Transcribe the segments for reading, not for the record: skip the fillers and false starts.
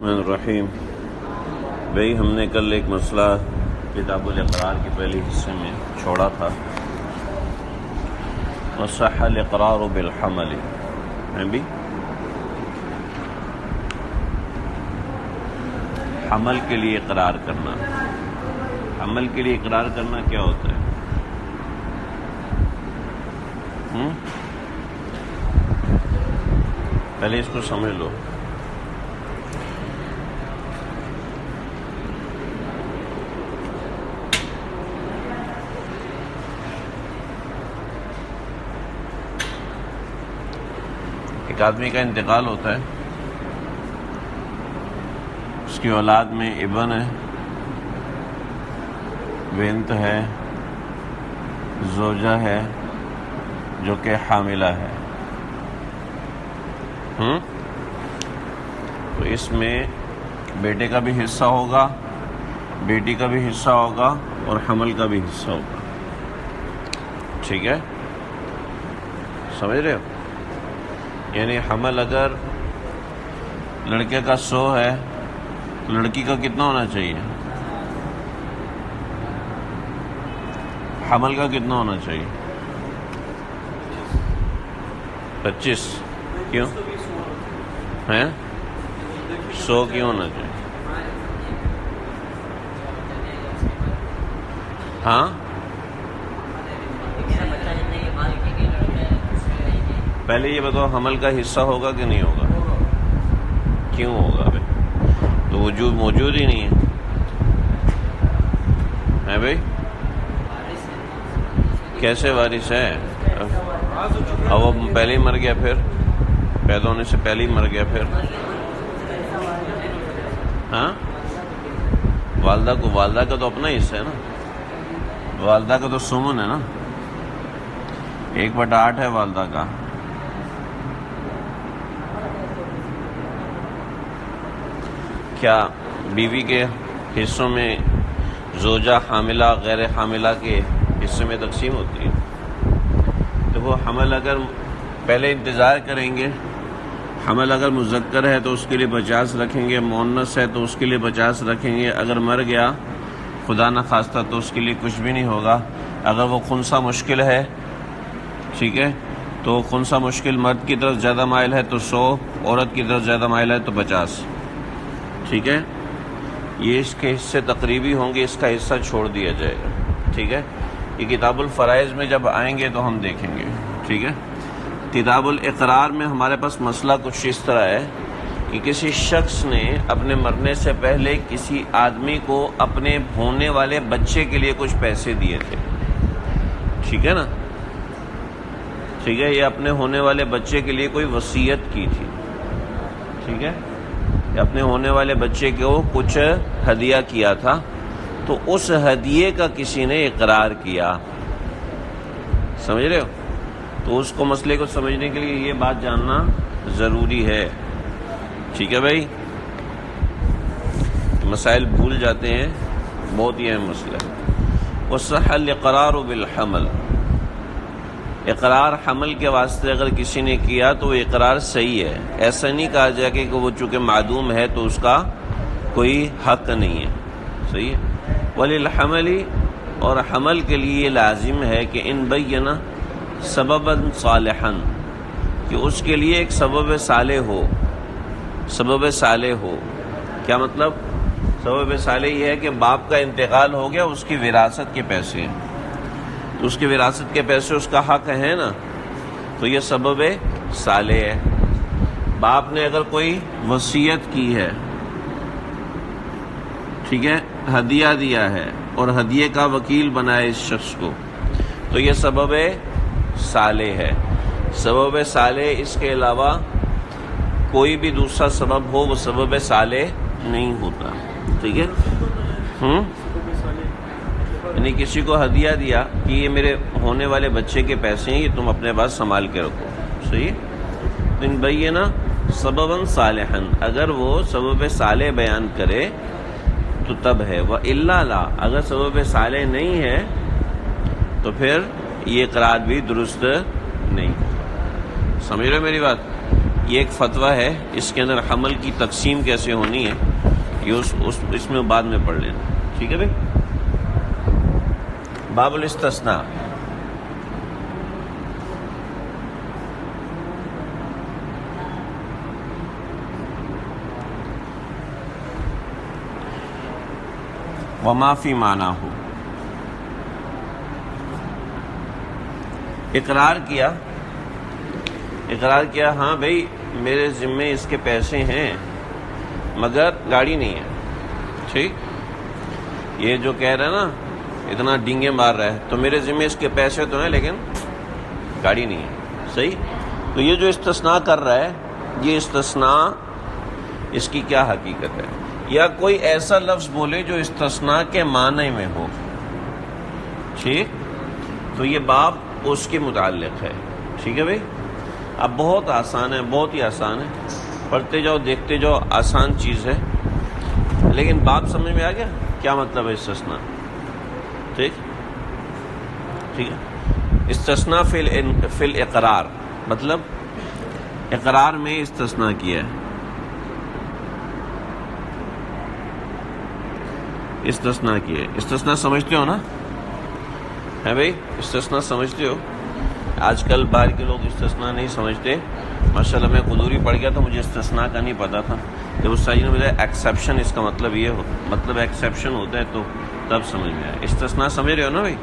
الرحیم بھائی، ہم نے کل ایک مسئلہ کتاب الاقرار کے پہلے حصے میں چھوڑا تھا، وصح الاقرار بالحمل ہے بھی حمل کے لیے اقرار کرنا۔ حمل کے لیے اقرار کرنا کیا ہوتا ہے؟ پہلے اس کو سمجھ لو۔ ایک آدمی کا انتقال ہوتا ہے، اس کی اولاد میں ابن ہے، بنت ہے، زوجہ ہے جو کہ حاملہ ہے۔ تو اس میں بیٹے کا بھی حصہ ہوگا، بیٹی کا بھی حصہ ہوگا اور حمل کا بھی حصہ ہوگا۔ ٹھیک ہے، سمجھ رہے ہو؟ یعنی حمل اگر لڑکے کا 100 ہے تو لڑکی کا کتنا ہونا چاہیے؟ حمل کا کتنا ہونا چاہیے؟ 25۔ کیوں ہے 100 کیوں ہونا چاہیے؟ ہاں، پہلے یہ بتاؤ، حمل کا حصہ ہوگا کہ نہیں ہوگا؟ کیوں ہوگا بھائی؟ تو وجود موجود ہی نہیں ہے بھائی؟ کیسے وارث ہے؟ اب وہ پہلے ہی مر گیا، پھر پیدا ہونے سے پہلے ہی مر گیا، پھر ہاں، والدہ کا تو اپنا حصہ ہے نا، والدہ کا تو سمن ہے نا، 1/8 ہے والدہ کا۔ کیا بیوی کے حصوں میں زوجہ، حاملہ، غیر حاملہ کے حصے میں تقسیم ہوتی ہے؟ تو وہ حمل اگر پہلے انتظار کریں گے، حمل اگر مذکر ہے تو اس کے لیے 50 رکھیں گے، مؤنث ہے تو اس کے لیے 50 رکھیں گے۔ اگر مر گیا خدا نہ خواستہ تو اس کے لیے کچھ بھی نہیں ہوگا۔ اگر وہ خنثی مشکل ہے، ٹھیک ہے، تو خنثی مشکل مرد کی طرف زیادہ مائل ہے تو 100، عورت کی طرف زیادہ مائل ہے تو 50۔ ٹھیک ہے، یہ اس کے حصے تقریبی ہوں گے، اس کا حصہ چھوڑ دیا جائے گا۔ ٹھیک ہے، یہ کتاب الفرائض میں جب آئیں گے تو ہم دیکھیں گے۔ ٹھیک ہے، کتاب الاقرار میں ہمارے پاس مسئلہ کچھ اس طرح ہے کہ کسی شخص نے اپنے مرنے سے پہلے کسی آدمی کو اپنے ہونے والے بچے کے لیے کچھ پیسے دیے تھے۔ ٹھیک ہے نا، ٹھیک ہے، یہ اپنے ہونے والے بچے کے لیے کوئی وصیت کی تھی۔ ٹھیک ہے، اپنے ہونے والے بچے کو کچھ ہدیہ کیا تھا، تو اس ہدیے کا کسی نے اقرار کیا۔ سمجھ رہے ہو؟ تو اس کو مسئلے کو سمجھنے کے لیے یہ بات جاننا ضروری ہے۔ ٹھیک ہے بھائی، مسائل بھول جاتے ہیں، بہت ہی اہم مسئلہ ہے۔ وصح الاقرار بالحمل، اقرار حمل کے واسطے اگر کسی نے کیا تو وہ اقرار صحیح ہے۔ ایسا نہیں کہا جائے کہ وہ چونکہ معدوم ہے تو اس کا کوئی حق نہیں ہے۔ صحیح ہے۔ وللحمل، اور حمل کے لیے لازم ہے کہ ان بینہ سببا صالحا، کہ اس کے لیے ایک سبب صالح ہو۔ سبب صالح ہو کیا مطلب؟ سبب صالح یہ ہے کہ باپ کا انتقال ہو گیا، اس کی وراثت کے پیسے ہیں، تو اس کی وراثت کے پیسے اس کا حق ہے نا، تو یہ سبب صالح ہے۔ باپ نے اگر کوئی وصیت کی ہے، ٹھیک ہے، ہدیہ دیا ہے اور ہدیے کا وکیل بنائے اس شخص کو، تو یہ سبب صالح ہے۔ سبب صالح اس کے علاوہ کوئی بھی دوسرا سبب ہو وہ سبب صالح نہیں ہوتا۔ ٹھیک ہے، یعنی کسی کو ہدیہ دیا کہ یہ میرے ہونے والے بچے کے پیسے ہیں، یہ تم اپنے پاس سنبھال کے رکھو۔ صحیح، ان بینہ سببا صالحا، اگر وہ سبب صالح بیان کرے تو تب ہے۔ وَإِلَّا لَا، اگر سبب صالح نہیں ہے تو پھر یہ اقرار بھی درست نہیں۔ سمجھ رہے میری بات؟ یہ ایک فتویٰ ہے، اس کے اندر حمل کی تقسیم کیسے ہونی ہے یہ اس میں بعد میں پڑھ لینا، ٹھیک ہے بھائی. باب الاستثناء. وما فی معنی ہو. اقرار کیا ہاں بھائی میرے ذمے اس کے پیسے ہیں مگر گاڑی نہیں ہے. ٹھیک، یہ جو کہہ رہا ہے نا اتنا ڈینگے مار رہا ہے تو میرے ذمے اس کے پیسے تو ہیں لیکن گاڑی نہیں ہے. صحیح. تو یہ جو استثناء کر رہا ہے یہ استثناء اس کی کیا حقیقت ہے؟ یا کوئی ایسا لفظ بولے جو استثناء کے معنی میں ہو. ٹھیک، تو یہ باب اس کے متعلق ہے. ٹھیک ہے بھائی. اب بہت آسان ہے، بہت ہی آسان ہے، پڑھتے جاؤ دیکھتے جاؤ، آسان چیز ہے. لیکن باب سمجھ میں آ گیا کیا مطلب ہے استثناء؟ ٹھیک ٹھیک ہے. استثناء فی الاقرار، مطلب اقرار میں استثناء کیا ہے. استثناء سمجھتے ہو نا؟ ہے بھائی، استثناء سمجھتے ہو؟ آج کل باہر کے لوگ استثناء نہیں سمجھتے. ماشاءاللہ میں قدوری پڑھ گیا تو مجھے استثناء کا نہیں پتا تھا. جب استاد جی نے مجھے ایکسیپشن اس کا مطلب یہ ہو، مطلب ایکسیپشن ہوتا ہے تو تب سمجھ میں آیا. استثناء سمجھ رہے ہو نا بھائی؟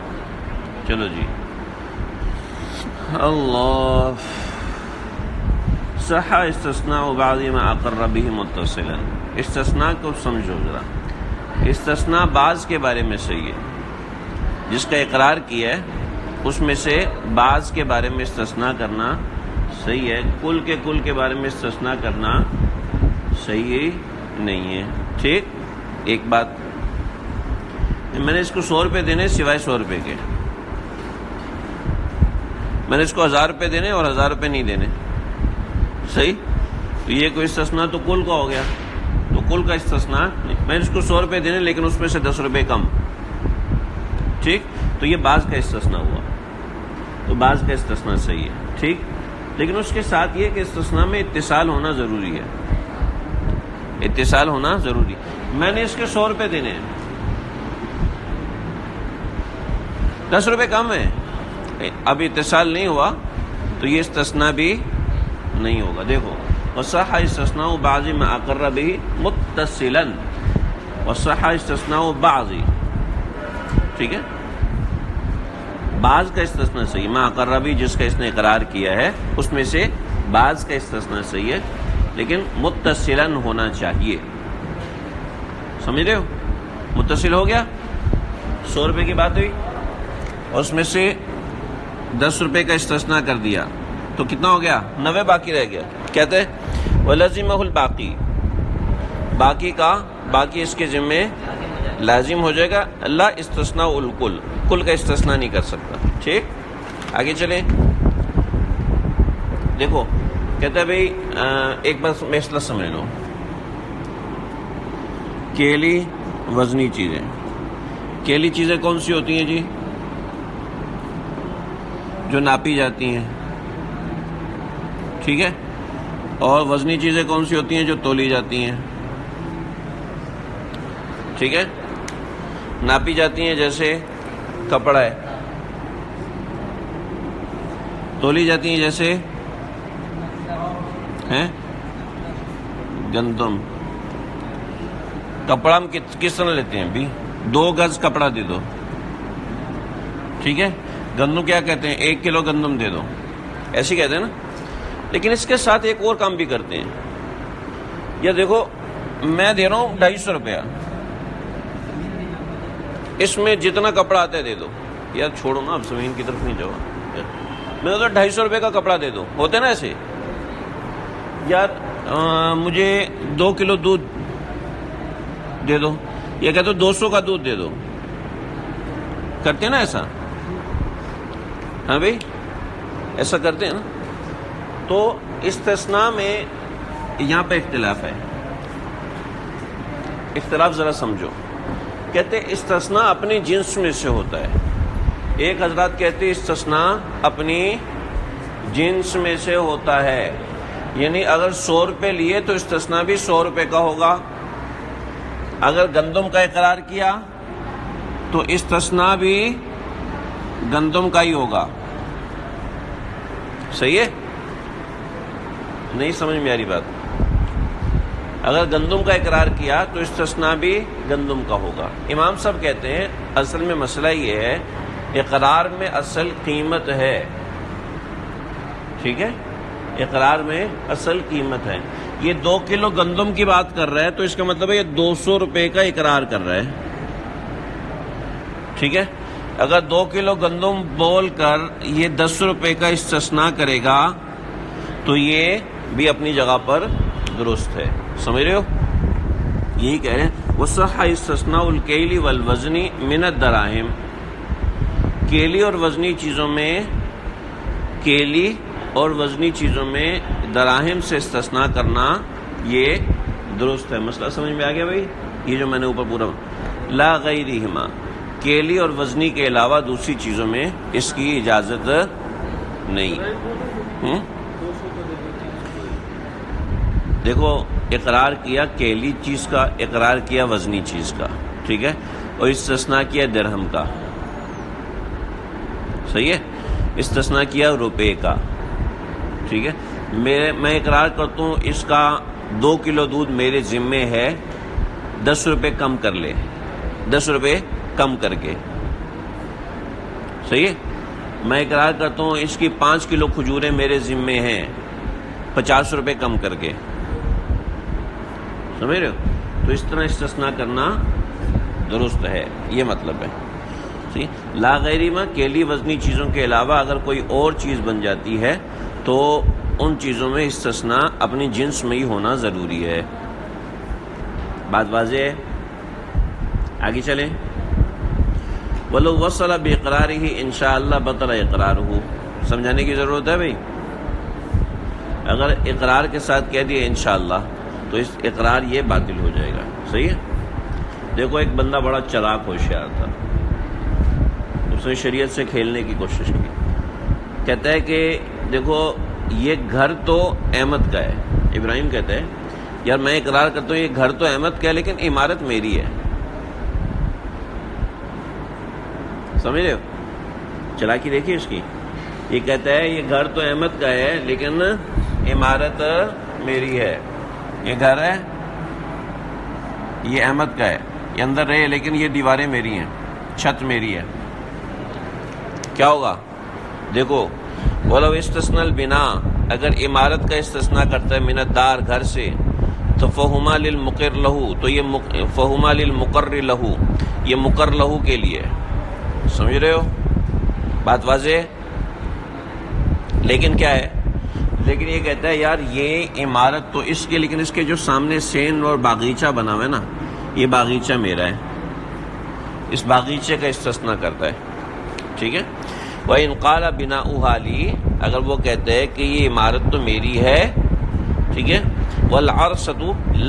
چلو جی. اللہ صح استثناء بعض ما اقر به متصلا. استثناء کو سمجھو ذرا. استثناء بعض کے بارے میں صحیح ہے، جس کا اقرار کیا ہے اس میں سے بعض کے بارے میں استثناء کرنا صحیح ہے. کل کے بارے میں استثناء کرنا صحیح نہیں ہے. ٹھیک. ایک بات، میں نے اس کو 100 روپے دینے سوائے 100 روپے کے، میں نے اس کو 1000 روپے دینے اور 1000 روپے نہیں دینے. صحیح. تو یہ کوئی استثناء تو کل کا ہو گیا. تو کل کا استثناء نہیں. میں نے اس کو 100 روپے دینے لیکن اس میں سے 10 روپے کم. ٹھیک. تو یہ بعض کا استثناء ہوا. تو بعض کا استثناء صحیح ہے. ٹھیک. لیکن اس کے ساتھ یہ کہ استثناء میں اتصال ہونا ضروری ہے. اتصال ہونا ضروری. میں نے اس کے 100 روپے دینے ہیں، 10 روپے کم ہے، اب اتصال نہیں ہوا تو یہ استثناء بھی نہیں ہوگا. دیکھو، وصح استثناء بعض ما اقر به متصلا، وصح استثناء بعض. ٹھیک ہے. بعض کا استثناء صحیح، ما اقر به جس کا اس نے اقرار کیا ہے اس میں سے بعض کا استثناء صحیح ہے لیکن متصلا ہونا چاہیے. سمجھ رہے ہو؟ متصل ہو گیا، 100 روپے کی بات ہوئی اور اس میں سے 10 روپے کا استثناء کر دیا تو کتنا ہو گیا؟ 90 باقی رہ گیا. کہتے ہیں وَلَزِمَهُ الْبَاقِي، باقی اس کے ذمے لازم ہو جائے گا. اللہ استثناء الکل، کل کا استثناء نہیں کر سکتا. ٹھیک. آگے چلیں. دیکھو کہتا ہے بھائی ایک بات مسئلہ سمجھ لو. کیلی وزنی چیزیں، کیلی چیزیں کون سی ہوتی ہیں جی؟ جو ناپی جاتی ہیں. ٹھیک ہے. اور وزنی چیزیں کون سی ہوتی ہیں؟ جو تولی جاتی ہیں. ٹھیک ہے. ناپی جاتی ہیں جیسے کپڑا ہے، تولی جاتی ہیں جیسے ہیں گندم. کپڑا ہم کس طرح لیتے ہیں بھی؟ 2 گز کپڑا دے دو. ٹھیک ہے. گندم کیا کہتے ہیں؟ 1 کلو گندم دے دو، ایسے کہتے ہیں نا. لیکن اس کے ساتھ ایک اور کام بھی کرتے ہیں. یا دیکھو میں دے رہا ہوں 250 روپیہ، اس میں جتنا کپڑا آتا ہے دے دو. یار چھوڑو نا، اب زمین کی طرف نہیں جاؤ. میں تو 250 روپے کا کپڑا دے دو، ہوتے نا ایسے. یار مجھے 2 کلو دودھ دے دو، یا کہتے 200 کا دودھ دے دو. کرتے ہیں نا ایسا؟ ہاں بھائی ایسا کرتے ہیں نا. تو استثناء میں یہاں پہ اختلاف ہے. اختلاف ذرا سمجھو. کہتے استثناء اپنی جنس میں سے ہوتا ہے. ایک حضرات کہتے استثناء اپنی جنس میں سے ہوتا ہے، یعنی اگر 100 روپے لیے تو استثناء بھی 100 روپے کا ہوگا. اگر گندم کا اقرار کیا تو استثناء بھی گندم کا ہی ہوگا. صحیح ہے؟ نہیں سمجھ میں آ رہی بات؟ اگر گندم کا اقرار کیا تو استثناء بھی گندم کا ہوگا. امام صاحب کہتے ہیں اصل میں مسئلہ یہ ہے، اقرار میں اصل قیمت ہے. ٹھیک ہے، اقرار میں اصل قیمت ہے. یہ 2 کلو گندم کی بات کر رہا ہے تو اس کا مطلب ہے یہ 200 روپے کا اقرار کر رہا ہے. ٹھیک ہے، اگر 2 کلو گندم بول کر یہ 10 روپے کا استثناء کرے گا تو یہ بھی اپنی جگہ پر درست ہے. سمجھ رہے ہو؟ یہی کہہ رہے ہیں وصح استثناء الکیل والوزن من الدراہم. کیلی اور وزنی چیزوں میں دراہم سے استثناء کرنا یہ درست ہے. مسئلہ سمجھ میں آ گیا بھائی؟ یہ جو میں نے اوپر پورا لا غیرہما، کیلی اور وزنی کے علاوہ دوسری چیزوں میں اس کی اجازت نہیں. دیکھو اقرار کیا کیلی چیز کا، اقرار کیا وزنی چیز کا، ٹھیک ہے، اور استثناء کیا درہم کا. صحیح ہے، استثناء کیا روپے کا. ٹھیک ہے، میں اقرار کرتا ہوں اس کا 2 کلو دودھ میرے ذمے ہے، 10 روپے کم کر لے، 10 روپے کم کر کے. صحیح ہے، میں اقرار کرتا ہوں اس کی 5 کلو کھجوریں میرے ذمے ہیں، 50 روپے کم کر کے. سمجھ رہے ہو؟ تو اس طرح استثناء کرنا درست ہے، یہ مطلب ہے. لا غیرہما، کیلی وزنی چیزوں کے علاوہ اگر کوئی اور چیز بن جاتی ہے تو ان چیزوں میں استثناء اپنی جنس میں ہی ہونا ضروری ہے. بات واضح ہے؟ آگے چلیں. وَلَوْ وَصَلَ بِإِقْرَارِهِ انشاءاللہ بطل اقرارہ. سمجھانے کی ضرورت ہے بھائی. اگر اقرار کے ساتھ کہہ دیا انشاءاللہ تو اس اقرار یہ باطل ہو جائے گا. صحیح ہے؟ دیکھو ایک بندہ بڑا چلاک ہوشیار تھا، اس نے شریعت سے کھیلنے کی کوشش کی. کہتا ہے کہ دیکھو یہ گھر تو احمد کا ہے. ابراہیم کہتا ہے یار میں اقرار کرتا ہوں یہ گھر تو احمد کا ہے لیکن عمارت میری ہے. سمجھ رہے ہو چلاکی؟ دیکھیے اس کی. یہ کہتا ہے یہ گھر تو احمد کا ہے لیکن عمارت میری ہے. یہ گھر ہے، یہ احمد کا ہے، یہ اندر رہے لیکن یہ دیواریں میری ہیں، چھت میری ہے. کیا ہوگا؟ دیکھو وَلَوْ اسْتَثْنَى الْبِنَاءَ، اگر عمارت کا استثناء کرتا ہے من الدار، گھر سے، تو فَهُمَا لِلْمُقِرْ لَهُ، تو یہ فَهُمَا لِلْمُقَرِّ لَهُ، یہ مقر لہو کے لیے. سمجھ رہے ہو بات واضح؟ لیکن کیا ہے؟ لیکن یہ کہتا ہے یار یہ عمارت تو اس کے، لیکن اس کے جو سامنے سین اور باغیچہ بنا ہوا ہے نا، یہ باغیچہ میرا ہے. اس باغیچے کا استثناء کرتا ہے. ٹھیک ہے. وَإِنْ قَالَ بِنَاؤُهَا لِي، اگر وہ کہتے ہیں کہ یہ عمارت تو میری ہے، ٹھیک ہے، وَالْعَرْصَةُ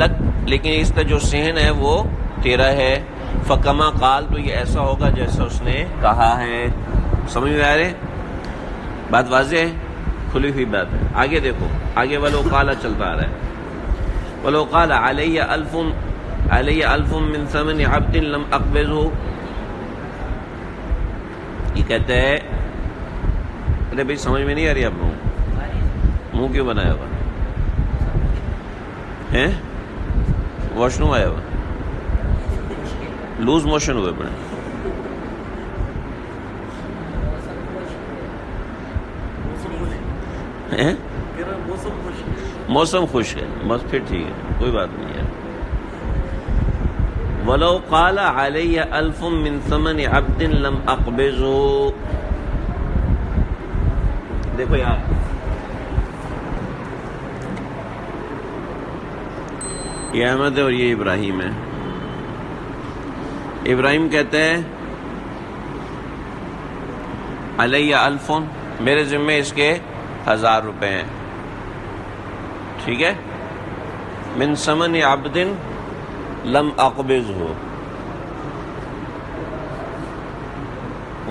لَكَ، لیکن اس کا جو صحن ہے وہ تیرا ہے، فَكَمَا قَالَ، تو یہ ایسا ہوگا جیسا اس نے کہا ہے. سمجھ میں آ رہے؟ بات واضح ہے؟ کھلی ہوئی بات ہے. آگے دیکھو، آگے وَلَوْ قَالَ چلتا آ رہا ہے. وَلَوْ قَالَ عَلَيَّ أَلْفٌ مِّن ثَمَنِ عَبْدٍ لَمْ أَقْبِضْهُ، یہ کہتے ہیں ارے بھائی سمجھ میں نہیں آ رہی آپ لوگوں؟ منہ کیوں بنایا ہوا ہے؟ واش روم آیا ہوا، لوز موشن ہوئے پڑے. موسم خوش ہے، بس پھر ٹھیک ہے، کوئی بات نہیں ہے. وَلَوْ قَالَ عَلَيَّ أَلْفٌ مِّن ثَمَنِ عَبْدٍ لَمْ أَقْبِضْهُ. دیکھو یار یہ احمد ہے اور یہ ابراہیم ہے. ابراہیم کہتے ہیں علیہ الفن، میرے ذمے اس کے 1000 روپے ہیں. ٹھیک ہے. من ثمن عبد لم اقبضہ،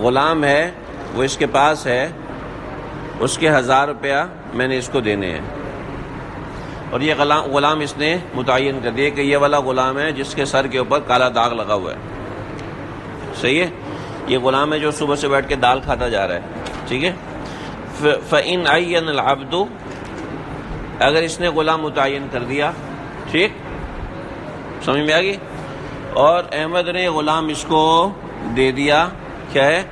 غلام ہے وہ اس کے پاس ہے، اس کے 1000 روپیہ میں نے اس کو دینے ہیں. اور یہ غلام اس نے متعین کر دیا کہ یہ والا غلام ہے جس کے سر کے اوپر کالا داغ لگا ہوا ہے. صحیح ہے؟ یہ غلام ہے جو صبح سے بیٹھ کے دال کھاتا جا رہا ہے. ٹھیک ہے. فَإِنْ عَيَّنَ الْعَبْدُ، اگر اس نے غلام متعین کر دیا، ٹھیک، سمجھ میں آ گئی، اور احمد نے غلام اس کو دے دیا، کیا ہے،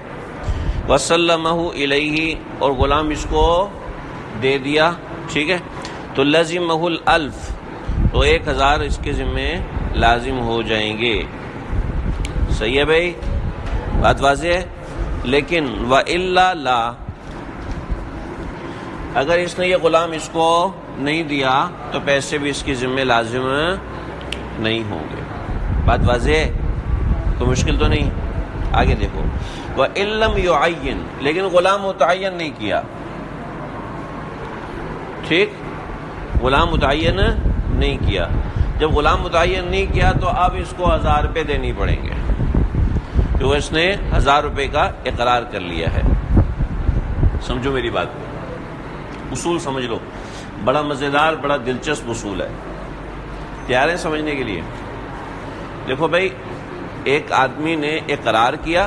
وَسَلَّمَهُ إِلَيْهِ، اور غلام اس کو دے دیا، ٹھیک ہے، تو لَزِمَهُ الْأَلْفُ، تو 1000 اس کے ذمے لازم ہو جائیں گے. صحیح ہے بھائی، بات واضح ہے. لیکن وَإِلَّا لَا، اگر اس نے یہ غلام اس کو نہیں دیا تو پیسے بھی اس کی ذمہ لازم نہیں ہوں گے. بات واضح ہے، کوئی مشکل تو نہیں. آگے دیکھو، وَإِن لَّمْ يُعَيِّن، لیکن غلام متعین نہیں کیا، ٹھیک، غلام متعین نہیں کیا. جب غلام متعین نہیں کیا تو اب اس کو 1000 روپے دینی پڑیں گے، کیونکہ اس نے 1000 روپے کا اقرار کر لیا ہے. سمجھو میری بات، اصول سمجھ لو، بڑا مزیدار، بڑا دلچسپ اصول ہے. تیار ہیں سمجھنے کے لیے؟ دیکھو بھائی، ایک آدمی نے اقرار کیا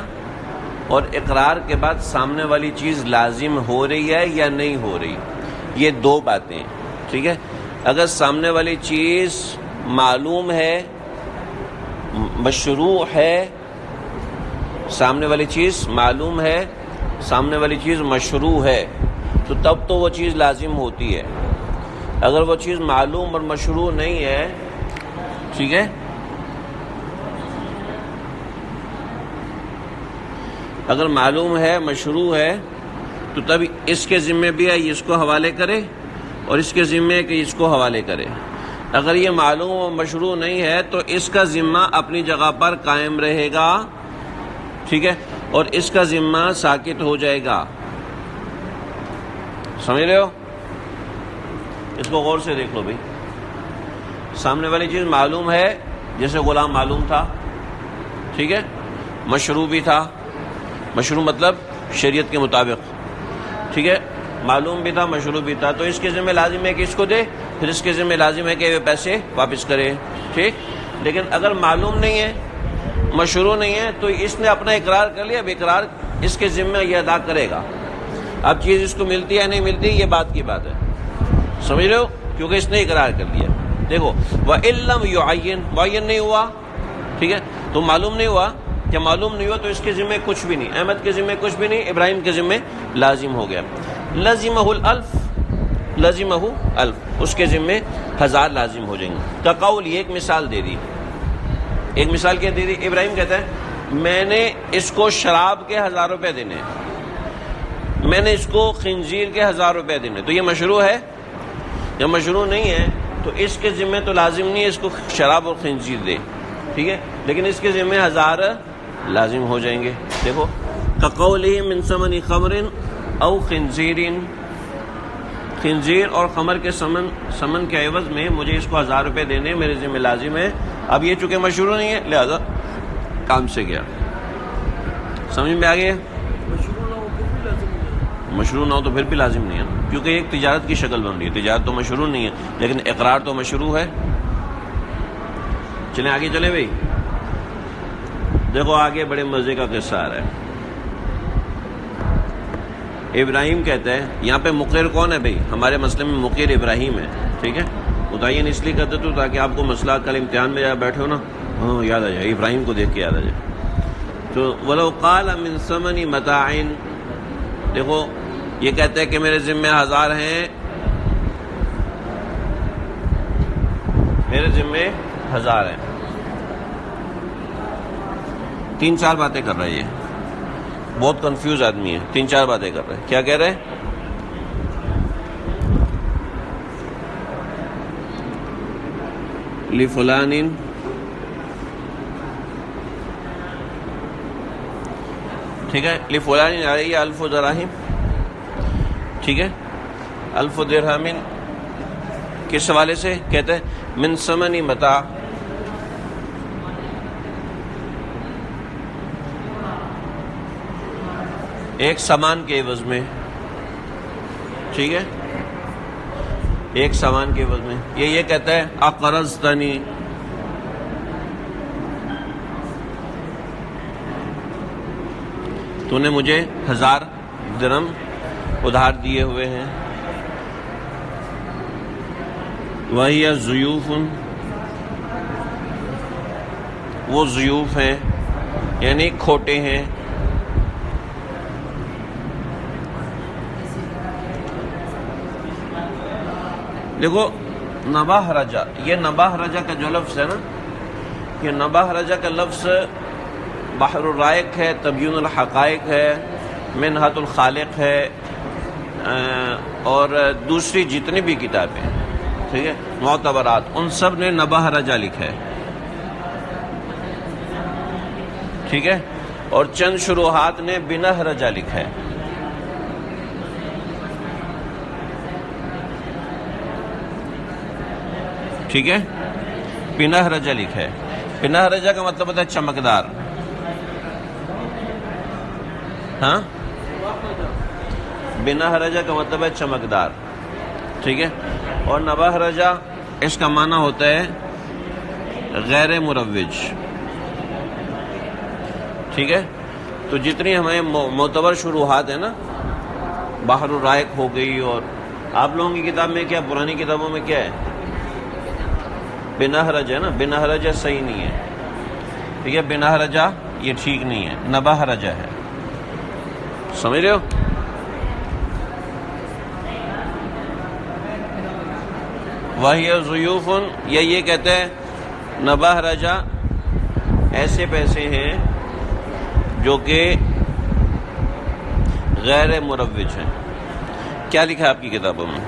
اور اقرار کے بعد سامنے والی چیز لازم ہو رہی ہے یا نہیں ہو رہی، یہ دو باتیں. ٹھیک ہے. اگر سامنے والی چیز معلوم ہے، مشروع ہے، سامنے والی چیز معلوم ہے، سامنے والی چیز مشروع ہے، تو تب تو وہ چیز لازم ہوتی ہے. اگر وہ چیز معلوم اور مشروع نہیں ہے، ٹھیک ہے، اگر معلوم ہے، مشروع ہے، تو تب اس کے ذمے بھی ہے اس کو حوالے کرے اور اس کے ذمے کہ اس کو حوالے کرے. اگر یہ معلوم و مشروع نہیں ہے تو اس کا ذمہ اپنی جگہ پر قائم رہے گا، ٹھیک ہے، اور اس کا ذمہ ساکت ہو جائے گا. سمجھ رہے ہو؟ اس کو غور سے دیکھ لو بھائی. سامنے والی چیز معلوم ہے، جیسے غلام معلوم تھا، ٹھیک ہے، مشروع بھی تھا. مشروع مطلب شریعت کے مطابق، ٹھیک ہے، معلوم بھی تھا، مشروع بھی تھا، تو اس کے ذمہ لازم ہے کہ اس کو دے، پھر اس کے ذمہ لازم ہے کہ وہ پیسے واپس کرے. ٹھیک. لیکن اگر معلوم نہیں ہے، مشروع نہیں ہے، تو اس نے اپنا اقرار کر لیا، اب اقرار اس کے ذمہ یہ ادا کرے گا. اب چیز اس کو ملتی ہے نہیں ملتی، یہ بات کی بات ہے. سمجھ رہے ہو؟ کیونکہ اس نے اقرار کر لیا. دیکھو، وَإِن لَّمْ يُعَيِّن، معین نہیں ہوا، ٹھیک ہے، تو معلوم نہیں ہوا. کہ معلوم نہیں ہوا تو اس کے ذمہ کچھ بھی نہیں، احمد کے ذمہ کچھ بھی نہیں، ابراہیم کے ذمہ لازم ہو گیا. لَزِمَهُ الْأَلْفُ، لَزِمَهُ الْأَلْفُ، اس کے ذمہ 1000 لازم ہو جائیں گے. کا قول، یہ ایک مثال دے دی. ایک مثال کیا دے دی؟ ابراہیم کہتا ہے میں نے اس کو شراب کے 1000 روپے دینے، میں نے اس کو خنزیر کے 1000 روپے دینے. تو یہ مشروع ہے؟ جب مشروع نہیں ہے تو اس کے ذمہ تو لازم نہیں ہے اس کو شراب اور خنزیر دے، ٹھیک ہے، لیکن اس کے ذمہ 1000 لازم ہو جائیں گے. دیکھو، کقولہ من ثمن خمر او خنزیر، خنزیر اور خمر کے سمن کے عوض میں مجھے اس کو 1000 روپے دینے میرے ذمہ لازم ہے. اب یہ چونکہ مشروع نہیں ہے لہذا کام سے گیا. سمجھ میں آ گیا؟ مشروع نہ ہو تو پھر بھی لازم نہیں ہے، کیونکہ ایک تجارت کی شکل بن رہی ہے. تجارت تو مشروع نہیں ہے لیکن اقرار تو مشروع ہے. چلیں آگے چلیں بھائی. دیکھو آگے بڑے مزے کا قصہ آ رہا ہے. ابراہیم کہتا ہے، یہاں پہ مقر کون ہے بھائی؟ ہمارے مسئلے میں مقر ابراہیم ہے، ٹھیک ہے. متعین اس لیے کرتے تو تاکہ آپ کو مسئلہ کل امتحان میں جا بیٹھے ہو نا، ہاں یاد آ جائے، ابراہیم کو دیکھ کے یاد آ جائے. تو وَلَوْ قَالَ مِن ثَمَنِ مَتَاعٍ، دیکھو یہ کہتے ہیں کہ میرے ذمہ 1000 ہیں، میرے ذمہ 1000 ہیں. 3-4 باتیں کر رہے ہیں، بہت کنفیوز آدمی ہے. 3-4 باتیں کر رہے ہیں. کیا کہہ رہے ہیں؟ لفلان، ٹھیک ہے، لفلان علیہ 1000 دراہم، ٹھیک ہے، 1000 درہم. کس حوالے سے؟ کہتے ہیں من ثمن متاع، ایک سامان کے عوض میں، ٹھیک ہے. ایک سامان کے عوض میں. یہ کہتا ہے اقرضتنی، تو نے مجھے 1000 درہم ادھار دیے ہوئے ہیں. وہی ضیوف، وہ ضیوف ہیں یعنی کھوٹے ہیں. دیکھو نباہ رجا، یہ نباہ رجا کا جو لفظ ہے نا، یہ نباہ رجا کا لفظ بحر الرائق ہے، تبیین الحقائق ہے، منہۃ الخالق ہے، اور دوسری جتنی بھی کتابیں، ٹھیک ہے، معتبرات، ان سب نے نباہ رجا لکھا ہے. ٹھیک ہے، اور چند شروحات نے بنہ رجا لکھا ہے. ٹھیک ہے، بنہ رجا لکھا ہے. بنہ رجا کا مطلب ہوتا ہے چمکدار. ہاں، بنہ رجا کا مطلب ہے چمکدار. ٹھیک ہے، اور نباہ رجا اس کا معنی ہوتا ہے غیر مروج. ٹھیک ہے، تو جتنی ہمیں معتبر شروحات ہیں نا، بحر الرائق ہو گئی، اور آپ لوگوں کی کتاب میں کیا، پرانی کتابوں میں کیا ہے، بنہ رجا ہے نا. بنہ رجا صحیح نہیں ہے. ٹھیک ہے، بنہ رجا یہ ٹھیک نہیں ہے، نباہ رجا ہے. سمجھ رہے ہو؟ وہی ضیوف، یہ کہتے ہیں نباہ رجا ایسے پیسے ہیں جو کہ غیر مروج ہیں. کیا لکھا ہے آپ کی کتابوں میں؟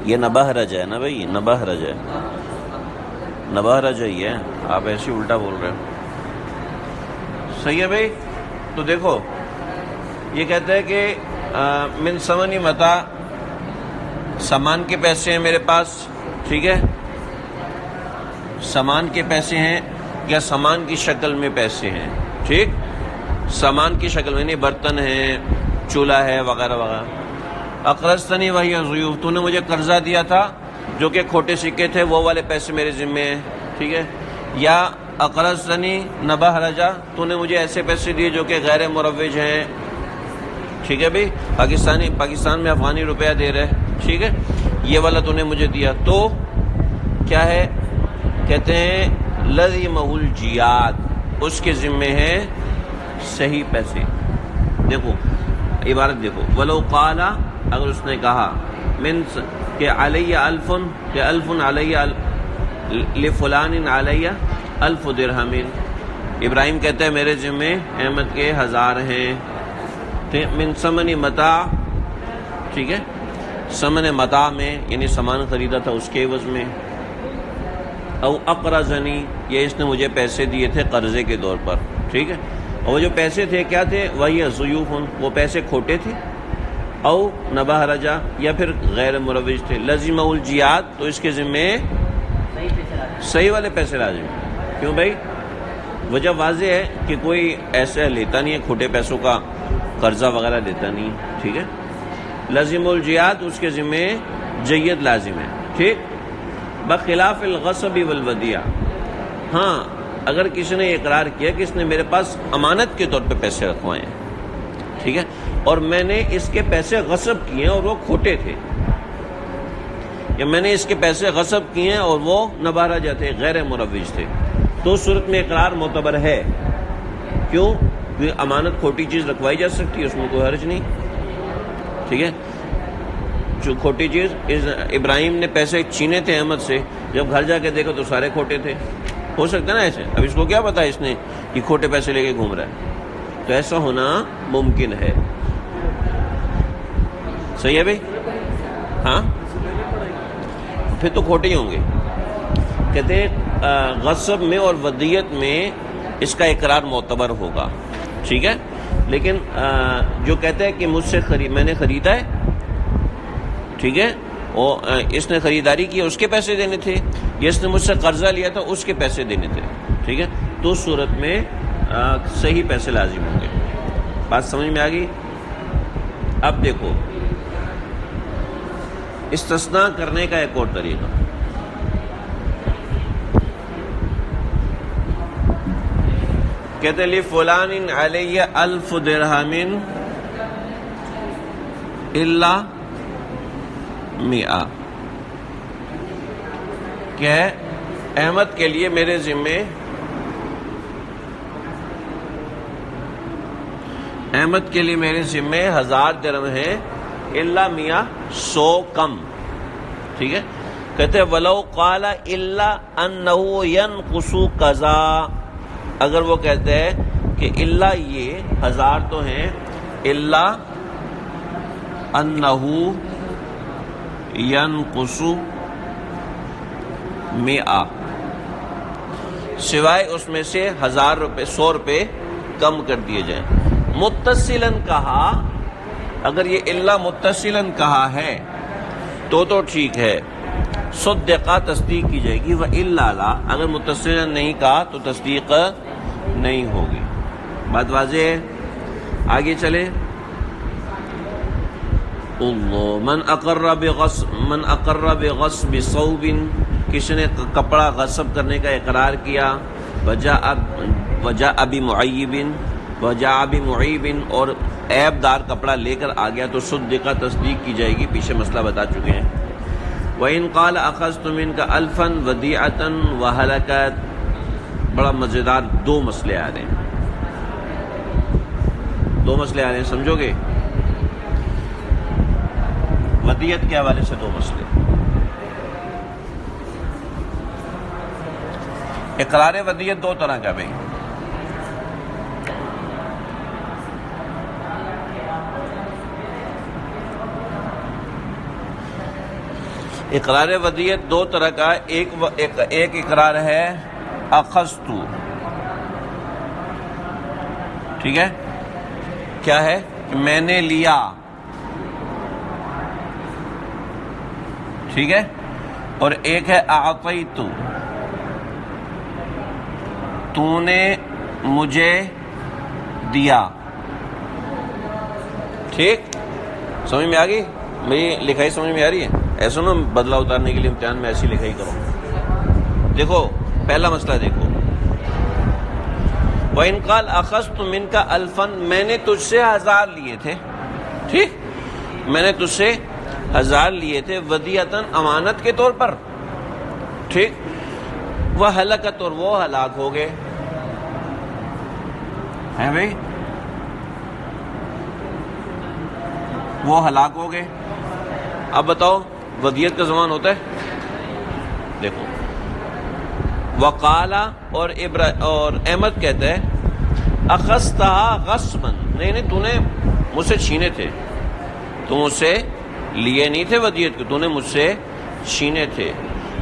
یہ نباہ رجا ہے نا بھائی، نباہ رجا ہے، نباہ رجا ہی ہے. آپ ایسے الٹا بول رہے ہو. صحیح ہے بھائی. تو دیکھو یہ کہتا ہے کہ من ثمن متاع، سامان کے پیسے ہیں میرے پاس. ٹھیک ہے، سامان کے پیسے ہیں یا سامان کی شکل میں پیسے ہیں. ٹھیک، سامان کی شکل میں، نہیں برتن ہے، چولہا ہے، وغیرہ وغیرہ. اقرضتنی وہی ضیوف، تو نے مجھے قرضہ دیا تھا جو کہ کھوٹے سکے تھے، وہ والے پیسے میرے ذمے ہیں. ٹھیک ہے، یا اقرضتنی نباہ رجا، تو نے مجھے ایسے پیسے دیے جو کہ غیر مروج ہیں. ٹھیک ہے بھائی، پاکستان میں افغانی روپیہ دے رہے. ٹھیک ہے، یہ والا تو نے مجھے دیا. تو کیا ہے، کہتے ہیں لزمہ الجیاد، اس کے ذمے ہیں صحیح پیسے. دیکھو عبارت دیکھو، ولو قال، اگر اس نے کہا من کہ علیہ الف، کہ الف علیہ لفلان علیہ الف درہم. ابراہیم کہتا ہے میرے ذمے احمد کے 1000 ہیں. من ثمن متاع، ٹھیک ہے، ثمن متاع میں یعنی سامان خریدا تھا اس کے عوض میں. او اقرضنی، یہ اس نے مجھے پیسے دیے تھے قرضے کے طور پر. ٹھیک ہے، اور وہ جو پیسے تھے کیا تھے، وہی ضیوف، وہ پیسے کھوٹے تھے. او نباہ رجا، یا پھر غیر مروج تھے. لزمہ الجیاد، تو اس کے ذمے صحیح والے پیسے لازم. کیوں بھائی؟ وجہ واضح ہے کہ کوئی ایسا لیتا نہیں ہے کھوٹے پیسوں کا قرضہ وغیرہ لیتا نہیں. ٹھیک ہے، لزم الجیاد، اس کے ذمے جید لازم ہے. ٹھیک، بخلاف الغصب والودیعہ. ہاں، اگر کسی نے اقرار کیا کہ اس نے میرے پاس امانت کے طور پہ پیسے رکھوائے ہیں، ٹھیک ہے، اور میں نے اس کے پیسے غصب کیے ہیں اور وہ کھوٹے تھے، یا میں نے اس کے پیسے غصب کیے ہیں اور وہ نباہ رجا تھے، غیر مروج تھے، تو اس صورت میں اقرار معتبر ہے. کیوں؟ کیونکہ امانت کھوٹی چیز رکھوائی جا سکتی ہے، اس میں کوئی حرج نہیں. ٹھیک ہے، جو کھوٹی چیز، ابراہیم نے پیسے چھینے تھے احمد سے، جب گھر جا کے دیکھو تو سارے کھوٹے تھے. ہو سکتا ہے نا ایسے. اب اس کو کیا پتا اس نے کہ کھوٹے پیسے لے کے گھوم رہا ہے، تو ایسا ہونا ممکن ہے. صحیح ہے بھائی؟ ہاں، پھر تو کھوٹے ہی ہوں گے. کہتے ہیں غصب میں اور ودیت میں اس کا اقرار معتبر ہوگا. ٹھیک ہے، لیکن جو کہتا ہے کہ مجھ سے میں نے خریدا ہے، ٹھیک ہے، اور اس نے خریداری کی، اس کے پیسے دینے تھے، یا اس نے مجھ سے قرضہ لیا تھا، اس کے پیسے دینے تھے. ٹھیک ہے، تو اس صورت میں صحیح پیسے لازم ہوں گے. بات سمجھ میں آ گئی؟ اب دیکھو استثناء کرنے کا ایک اور طریقہ، کہتے لفلان علی 1000 درہم الا 100، کہ احمد کے لیے میرے ذمے 1000 درہم ہے، الا 100 کم، ٹھیک ہے۔ کہتے ولو قال الا انه ينقص قضا، اگر وہ کہتے ہیں کہ الا یہ 1000 تو ہیں، الا انه ينقص 100، سوائے اس میں سے 1000 روپے 100 روپے کم کر دیے جائیں۔ متصلاً کہا، اگر یہ الا متصلاً کہا ہے تو ٹھیک ہے، صدقہ تصدیق کی جائے گی، وَإِلَّا لَا، اگر متصلاً نہیں کہا تو تصدیق نہیں ہوگی۔ بات واضح ہے؟ آگے چلے۔ من اقر بغصب ثوب، کسی نے کپڑا غصب کرنے کا اقرار کیا، وجاء بمعیب، اور عیب دار کپڑا لے کر آ گیا تو صدقہ تصدیق کی جائے گی، پیچھے مسئلہ بتا چکے ہیں۔ وَإِنْ قَالَ أَخَذْتُ مِنْكَ أَلْفًا وَدِيعَةً وَهَلَكَتْ، بڑا مزیدار دو مسئلے آ رہے ہیں، سمجھو گے؟ ودیعت کے حوالے سے دو مسئلے۔ اقرار ودیعت دو طرح کا بھائی، اقرار ودیعت دو طرح کا، ایک اقرار ہے اخذت، ٹھیک ہے، کیا ہے کہ میں نے لیا، ٹھیک ہے، اور ایک ہے اعطیت، تو نے مجھے دیا، ٹھیک، سمجھ میں آ گئی؟ میری لکھائی سمجھ میں آ رہی ہے؟ ایسا نا بدلہ اتارنے کے لیے امتحان میں ایسی لکھائی کرو۔ دیکھو پہلا مسئلہ دیکھو، وَإِنْ قَالَ أَخَذْتُ مِنْكَ أَلْفًا، میں نے تجھ سے 1000 لیے تھے، ٹھیک، میں نے تجھ سے 1000 لیے تھے، ودیعتاً امانت کے طور پر، ٹھیک، وَهَلَكَتْ، اور وہ ہلاک ہو گئے ہیں بھائی، وہ ہلاک ہو گئے۔ اب بتاؤ ودیعت کا زمان ہوتا ہے؟ دیکھو، وقالا، اور احمد کہتا ہے اخذتها غصبا، نہیں تو نے مجھ سے چھینے تھے، تو مجھ سے لیے نہیں تھے ودیعت کو، تو نے مجھ سے چھینے تھے،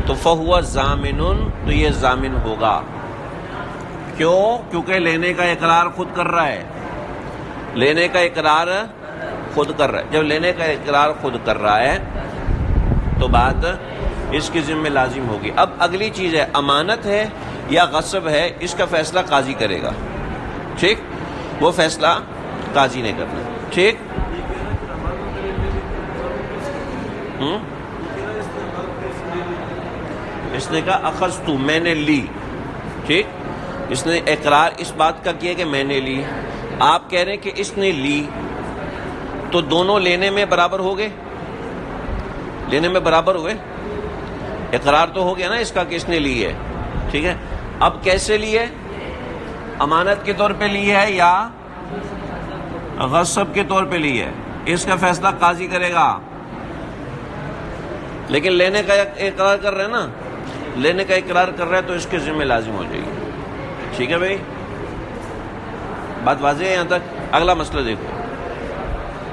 تو فہو ضامن، تو یہ ضامن ہوگا، کیوں؟ کیونکہ لینے کا اقرار خود کر رہا ہے، لینے کا اقرار خود کر رہا ہے، جب لینے کا اقرار خود کر رہا ہے تو بات اس کے ذمہ لازم ہوگی۔ اب اگلی چیز ہے امانت ہے یا غصب ہے، اس کا فیصلہ قاضی کرے گا، ٹھیک، وہ فیصلہ قاضی نے کرنا ہے، ٹھیک۔ اس نے کہا اخذت، میں نے لی، ٹھیک، اس نے اقرار اس بات کا کیا کہ میں نے لی، آپ کہہ رہے ہیں کہ اس نے لی، تو دونوں لینے میں برابر ہو گئے، لینے میں برابر ہوئے، اقرار تو ہو گیا نا اس کا کہ اس نے لی ہے، ٹھیک ہے۔ اب کیسے لی ہے؟ امانت کے طور پہ لی ہے یا غصب کے طور پہ لی ہے، اس کا فیصلہ قاضی کرے گا، لیکن لینے کا اقرار کر رہے ہیں نا، لینے کا اقرار کر رہا ہے تو اس کے ذمہ لازم ہو جائے گی، ٹھیک ہے بھائی، بات واضح ہے یہاں تک؟ اگلا مسئلہ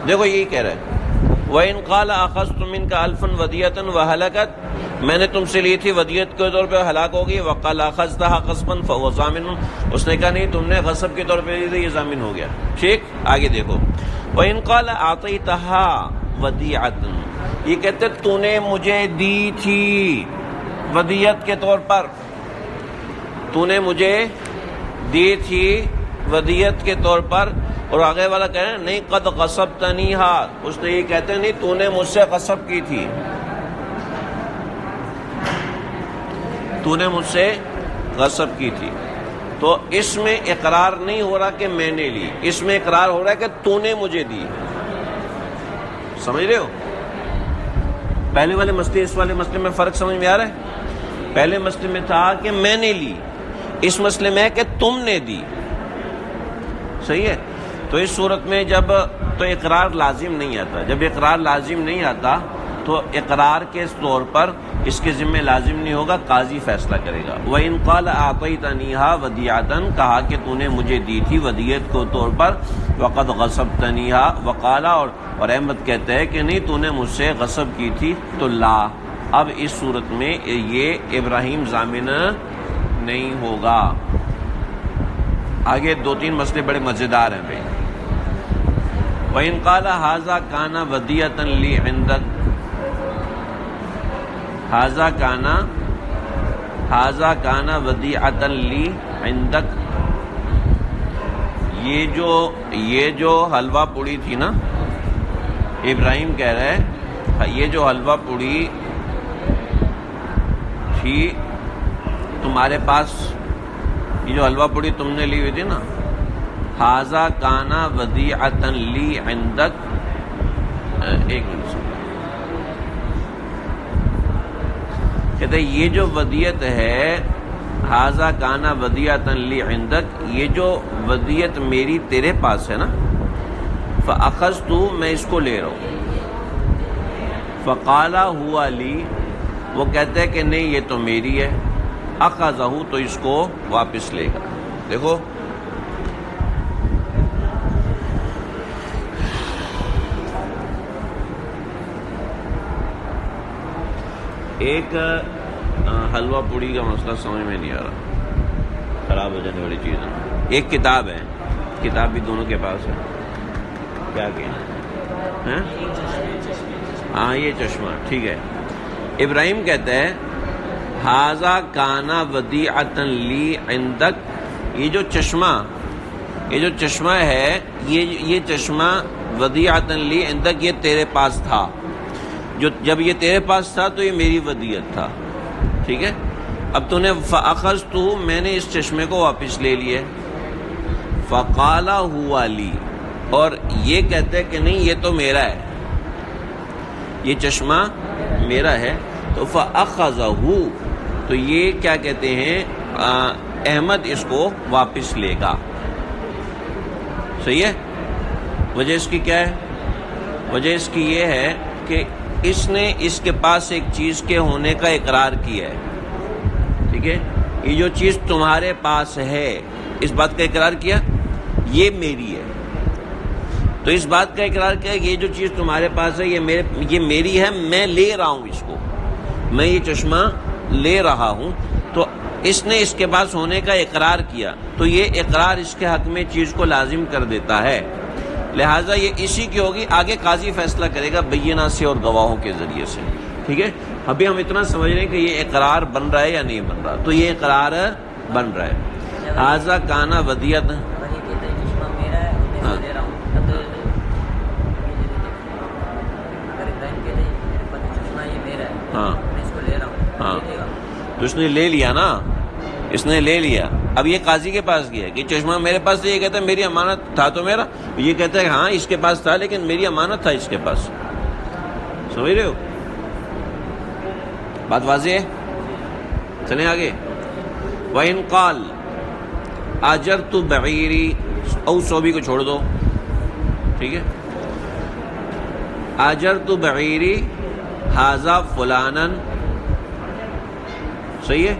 دیکھو یہی کہہ رہا ہے، وَإِنْ قَالَ أَخَذْتُ مِنْكَ أَلْفًا وَدِيَةً وَهَلَكَتْ، میں نے تم سے لی تھی ودیعت کے طور پہ، ہلاک ہوگی، وَقَالَ أَخَذْتَهَا غَصْبًا فَهُوَ ضَامِنٌ، اس نے کہا نہیں تم نے غصب کے طور پہ لی تھی، یہ ضامن ہو گیا، ٹھیک۔ آگے دیکھو، وَإِنْ قَالَ أَعْطَيْتَهَا وَدِيعَةً، یہ کہتے تو نے مجھے دی تھی ودیعت کے طور پر، تو نے مجھے دی تھی ودیعت کے طور پر، اور آگے والا کہہ رہے ہیں نہیں قد غصبتنیہا، اس نے یہ کہتے ہیں نہیں تو نے مجھ سے غصب کی تھی، تو نے مجھ سے غصب کی تھی. تو اس میں اقرار نہیں ہو رہا کہ میں نے لی، اس میں اقرار ہو رہا ہے کہ تو نے مجھے دی. سمجھ رہے ہو؟ پہلے والے مسئلے اس والے مسئلے میں فرق سمجھ میں آ رہا ہے؟ پہلے مسئلے میں تھا کہ میں نے لی، اس مسئلے میں ہے کہ تم نے دی. صحیح ہے؟ تو اس صورت میں جب تو اقرار لازم نہیں آتا. جب اقرار لازم نہیں آتا تو اقرار کے طور پر اس کے ذمہ لازم نہیں ہوگا، قاضی فیصلہ کرے گا. وَإِن قَالَ أَعْطَيْتَنِيهَا وَدِيَةً، کہا کہ تو نے مجھے دی تھی ودیت کو طور پر. وَقَدْ غَصَبْتَنِيهَا وَقَالَ، اور احمد کہتا ہے کہ نہیں تو نے مجھ سے غصب کی تھی. تو لا، اب اس صورت میں یہ ابراہیم ضامن نہیں ہوگا. آگے دو تین مسئلے بڑے مزیدار ہیں بھائی. وَإِن قَالَ هَذَا كَانَ وَدِيَةً لِّي عِندَكَ، هَذَا كَانَ وَدِيعَةً لِّي عِندَكَ، یہ جو حلوہ پوڑی تھی نا، ابراہیم کہہ رہے ہیں یہ جو حلوہ پوڑی تھی تمہارے پاس، یہ جو حلوہ پوڑی تم نے لی ہوئی تھی نا، ہاذا کانا ودیعۃ لی عندک. ایک منٹ کہتے ہیں یہ جو ودیت ہے، ہاذا کانا ودیعۃ لی عندک، یہ جو ودیت میری تیرے پاس ہے نا، فاخذت، میں اس کو لے رہا ہوں. فقال ہوا لی، وہ کہتے ہیں کہ نہیں یہ تو میری ہے. اخذہ، تو اس کو واپس لے گا. دیکھو ایک حلوہ پوڑی کا مسئلہ سمجھ میں نہیں آ رہا، خراب ہو جانے والی چیز ہے. ایک کتاب ہے، کتاب بھی دونوں کے پاس ہے. کیا کہ ہاں یہ چشمہ ٹھیک ہے. ابراہیم کہتا ہے ہاذا کانا ودیعۃ لی عندک، یہ جو چشمہ ہے یہ چشمہ ودیعۃ لی عندک، یہ تیرے پاس تھا. جب یہ تیرے پاس تھا تو یہ میری ودیعت تھا. ٹھیک ہے، اب تو نے فاخذت، میں نے اس چشمے کو واپس لے لیے. فقال ہوا لی، اور یہ کہتے کہ نہیں یہ تو میرا ہے، یہ چشمہ میرا ہے. تو فاخذہ، تو یہ کیا کہتے ہیں احمد اس کو واپس لے گا. صحیح ہے؟ وجہ اس کی کیا ہے؟ وجہ اس کی یہ ہے کہ اس نے اس کے پاس ایک چیز کے ہونے کا اقرار کیا ہے. ٹھیک ہے، یہ جو چیز تمہارے پاس ہے اس بات کا اقرار کیا یہ میری ہے. تو اس بات کا اقرار کیا یہ جو چیز تمہارے پاس ہے یہ میری ہے، میں لے رہا ہوں اس کو، میں یہ چشمہ لے رہا ہوں. تو اس نے اس کے پاس ہونے کا اقرار کیا، تو یہ اقرار اس کے حق میں چیز کو لازم کر دیتا ہے. لہٰذا یہ اسی کی ہوگی. آگے قاضی فیصلہ کرے گا بینہ سے اور گواہوں کے ذریعے سے. ٹھیک ہے، ابھی ہم اتنا سمجھ رہے ہیں کہ یہ اقرار بن رہا ہے یا نہیں بن رہا. تو یہ اقرار بن رہا ہے. ہاذا کانا ودیعۃ، ہاں ہاں تو اس نے لے لیا نا، اس نے لے لیا. اب یہ قاضی کے پاس گیا کہ چشمہ میرے پاس تھا، یہ کہتا ہے میری امانت تھا تو میرا، یہ کہتا ہے ہاں اس کے پاس تھا لیکن میری امانت تھا اس کے پاس. سمجھ رہے ہو؟ بات واضح ہے؟ چلیں آگے. وَإِن قَالَ أَجَرْتُ بَعِيرِي، او صوبی کو چھوڑ دو. ٹھیک ہے، أَجَرْتُ بَعِيرِي هَذَا فُلَانًا، صحیح ہے.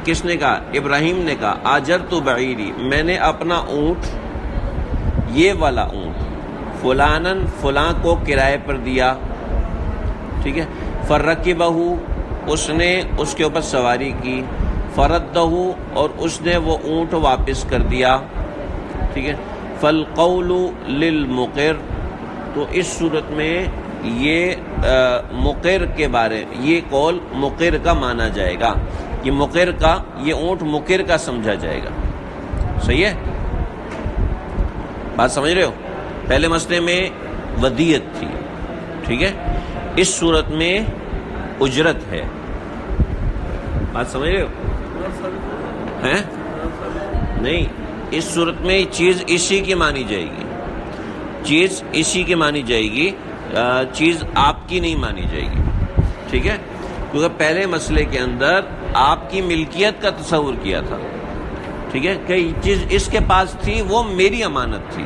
کس نے کہا؟ ابراہیم نے کہا آجرت بعیری، میں نے اپنا اونٹ، یہ والا اونٹ، فلانن، فلاں کو کرائے پر دیا. ٹھیک ہے. فرکبہ، اس نے اس کے اوپر سواری کی. فردہ، اور اس نے وہ اونٹ واپس کر دیا. ٹھیک ہے. فالقول للمقر، تو اس صورت میں یہ مقر کے بارے، یہ قول مقر کا مانا جائے گا. یہ مقر کا، یہ اونٹ مقر کا سمجھا جائے گا. صحیح ہے؟ بات سمجھ رہے ہو؟ پہلے مسئلے میں ودیت تھی. ٹھیک ہے، اس صورت میں اجرت ہے. بات سمجھ رہے ہو؟ ہیں نہیں، اس صورت میں چیز اسی کی مانی جائے گی، چیز اسی کی مانی جائے گی، چیز آپ کی نہیں مانی جائے گی. ٹھیک ہے، کیونکہ پہلے مسئلے کے اندر آپ کی ملکیت کا تصور کیا تھا. ٹھیک ہے، کہ چیز اس کے پاس تھی، وہ میری امانت تھی.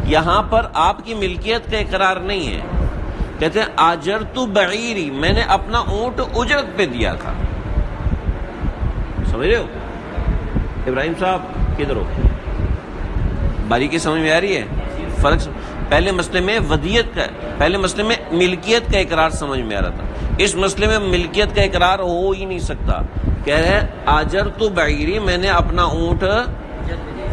یہاں پر آپ کی ملکیت کا اقرار نہیں ہے. کہتے ہیں آجرت بعیری، میں نے اپنا اونٹ اجرت پہ دیا تھا. سمجھ رہے ہو؟ ابراہیم صاحب کدھر ہو؟ باریکی سمجھ میں آ رہی ہے؟ فرق پہلے مسئلے میں ودیت کا، پہلے مسئلے میں ملکیت کا اقرار سمجھ میں آ رہا تھا. اس مسئلے میں ملکیت کا اقرار ہو ہی نہیں سکتا. کہہ رہے ہیں آجرت بعیری، میں نے اپنا اونٹ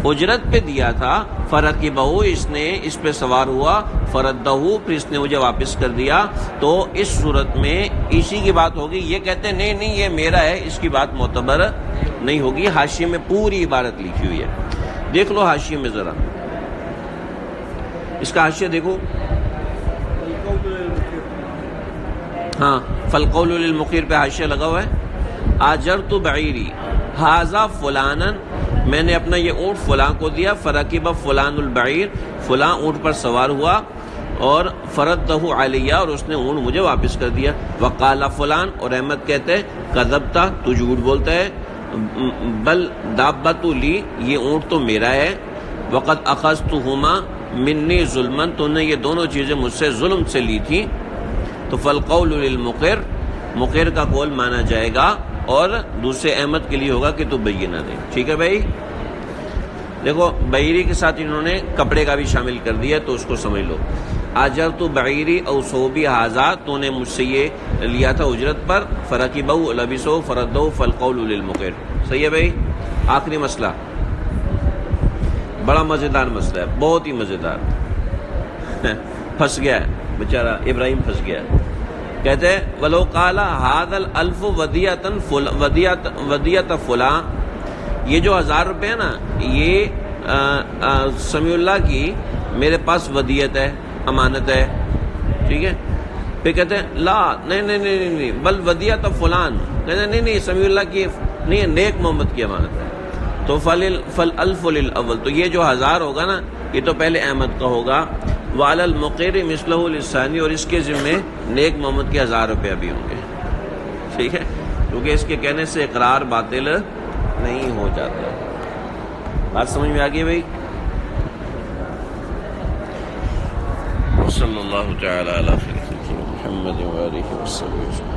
اجرت پہ دیا تھا. فرکبہ، اس نے اس پہ سوار ہوا. فردہ، پھر اس نے مجھے واپس کر دیا. تو اس صورت میں اسی کی بات ہوگی. یہ کہتے ہیں نہیں نہیں یہ میرا ہے، اس کی بات معتبر نہیں ہوگی. حاشیے میں پوری عبارت لکھی ہوئی ہے، دیکھ لو حاشیے میں ذرا. اس کا حاشیہ دیکھو. ہاں، فالقول للمقیر پہ حاشیہ لگا ہوا ہے. آجرت بعیری ھذا فلانا، میں نے اپنا یہ اونٹ فلاں کو دیا. فرکب فلان البعیر، فلاں اونٹ پر سوار ہوا. اور فردہ علیہ، اور اس نے اونٹ مجھے واپس کر دیا. وقال فلان، اور احمد کہتے ہیں کذبتا، تو جھوٹ بولتا ہے. بل دابۃ لی، یہ اونٹ تو میرا ہے. وقد اخذتہما منی ظلما، تو نے یہ دونوں چیزیں مجھ سے ظلم سے لی تھی. تو فالقول للمقر، مقر کا قول مانا جائے گا. اور دوسرے احمد کے لیے ہوگا کہ تو بینہ دے. ٹھیک ہے بھائی، دیکھو بعیری کے ساتھ انہوں نے کپڑے کا بھی شامل کر دیا، تو اس کو سمجھ لو. آجرت بعیری او صوبی ھذا، تو نے مجھ سے یہ لیا تھا اجرت پر. فرکبہ لبسہ فردہ فالقول للمقر. صحیح ہے بھائی. آخری مسئلہ بڑا مزیدار مسئلہ ہے، بہت ہی مزیدار. پھنس گیا ہے بیچارہ ابراہیم، پھنس گیا. کہتے ہیں ولو قال ھذا الالف ودیۃ فلاں، یہ جو 1000 روپے ہے نا، یہ سمیع اللہ کی میرے پاس ودیت ہے، امانت ہے. ٹھیک ہے، پھر کہتے ہیں لا، نہیں نہیں نہیں نہیں، بل ودیۃ فلان. کہتے ہیں نہیں نہیں، سمیع اللہ کی نہیں، نیک محمد کی امانت ہے. تو فالالف للاول، تو یہ جو 1000 ہوگا نا، یہ تو پہلے احمد کا ہوگا. وعلی المقر مثلہ للثانی، اور اس کے ذمے نیک محمد کے 1000 روپے بھی ہوں گے. ٹھیک ہے، کیونکہ اس کے کہنے سے اقرار باطل نہیں ہو جاتا. بات سمجھ میں آ گئی بھائی؟ صلی اللہ تعالی علی محمد و آلہ وصحبہ.